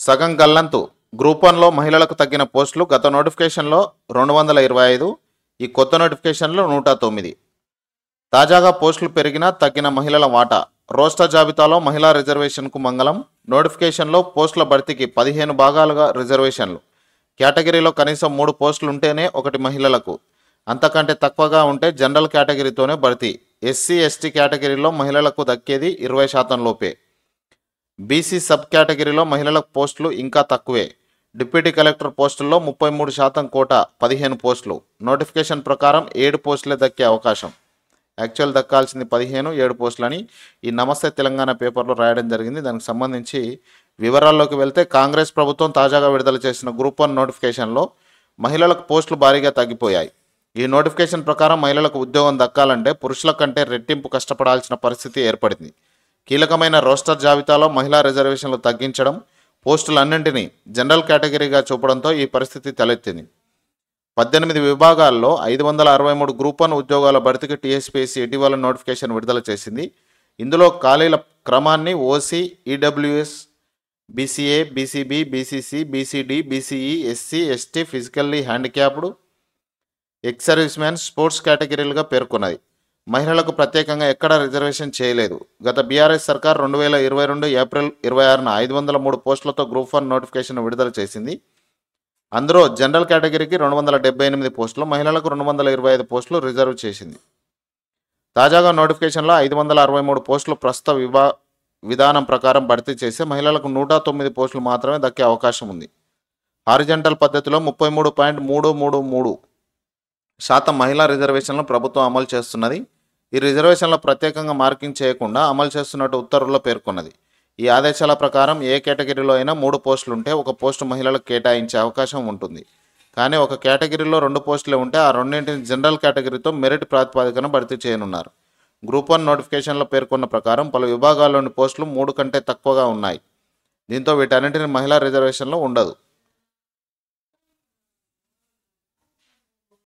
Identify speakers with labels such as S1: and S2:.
S1: సగం గల్లంతు. గ్రూప్ 1లో మహిళలకు తగ్గిన పోస్టులు గత నోటిఫికేషన్లో 225, ఈ కొత్త నోటిఫికేషన్లో 109. తాజాగా పోస్టులు పెరిగినా తగ్గిన మహిళల వాటా. రోస్టర్ జాబితాలో మహిళా రిజర్వేషన్కు మంగళం. నోటిఫికేషన్లో పోస్టుల భర్తీకి 15 భాగాలుగా రిజర్వేషన్లు. కేటగిరీలో కనీసం 3 పోస్టులు ఉంటేనే ఒకటి మహిళలకు, అంతకంటే తక్కువగా ఉంటే జనరల్ కేటగిరీతోనే భర్తీ. ఎస్సీ ఎస్టీ కేటగిరీలో మహిళలకు దక్కేది 20% లోపే. బీసీ సబ్ కేటగిరీలో మహిళలకు పోస్టులు ఇంకా తక్కువే. డిప్యూటీ కలెక్టర్ పోస్టుల్లో 33% కోటా, 15 పోస్టులు. నోటిఫికేషన్ ప్రకారం 7 పోస్టులే దక్కే అవకాశం. యాక్చువల్ దక్కాల్సింది 15, 7 పోస్టులని ఈ నమస్తే తెలంగాణ పేపర్లో రాయడం జరిగింది. దానికి సంబంధించి వివరాల్లోకి వెళ్తే, కాంగ్రెస్ ప్రభుత్వం తాజాగా విడుదల చేసిన గ్రూప్ 1 నోటిఫికేషన్లో మహిళలకు పోస్టులు భారీగా తగ్గిపోయాయి. ఈ నోటిఫికేషన్ ప్రకారం మహిళలకు ఉద్యోగం దక్కాలంటే పురుషుల కంటే రెట్టింపు కష్టపడాల్సిన పరిస్థితి ఏర్పడింది. కీలకమైన రోస్టర్ జాబితాలో మహిళా రిజర్వేషన్లు తగ్గించడం, పోస్టులన్నింటినీ జనరల్ కేటగిరీగా చూపడంతో ఈ పరిస్థితి తలెత్తింది. 18 విభాగాల్లో 563 గ్రూప్ 1 ఉద్యోగాల భర్తీకి టీఎస్పీఎస్సీ ఇటీవల నోటిఫికేషన్ విడుదల చేసింది. ఇందులో ఖాళీల క్రమాన్ని OC, EWS, BCA, BCB, BCC, BCD, BCE, SC, ST, physically handicapped, ex service man, sports కేటగిరీలుగా పేర్కొన్నది. మహిళలకు ప్రత్యేకంగా ఎక్కడా రిజర్వేషన్ చేయలేదు. గత బీఆర్ఎస్ సర్కార్ 2022 ఏప్రిల్ 26న 503 పోస్టులతో గ్రూప్ 1 నోటిఫికేషన్ విడుదల చేసింది. అందులో జనరల్ కేటగిరీకి 278 పోస్టులు, మహిళలకు 225 పోస్టులు రిజర్వ్ చేసింది. తాజాగా నోటిఫికేషన్లో 563 పోస్టులు ప్రస్తుత విధానం ప్రకారం భర్తీ చేసి మహిళలకు 109 పోస్టులు మాత్రమే దక్కే అవకాశం ఉంది. హారిజంటల్ పద్ధతిలో 33.333% మహిళా రిజర్వేషన్లను ప్రభుత్వం అమలు చేస్తున్నది. ఈ రిజర్వేషన్లో ప్రత్యేకంగా మార్కింగ్ చేయకుండా అమలు చేస్తున్నట్టు ఉత్తర్వుల్లో పేర్కొన్నది. ఈ ఆదేశాల ప్రకారం ఏ కేటగిరీలో అయినా 3 పోస్టులుంటే 1 పోస్టు మహిళలకు కేటాయించే అవకాశం ఉంటుంది. కానీ ఒక కేటగిరీలో 2 పోస్టులే ఉంటే ఆ రెండింటిని జనరల్ కేటగిరీతో మెరిట్ ప్రాతిపదికన భర్తీ చేయనున్నారు. గ్రూప్ 1 నోటిఫికేషన్లో పేర్కొన్న ప్రకారం పలు విభాగాల్లోని పోస్టులు 3 కంటే తక్కువగా ఉన్నాయి. దీంతో వీటన్నింటిని మహిళా రిజర్వేషన్లో ఉండదు.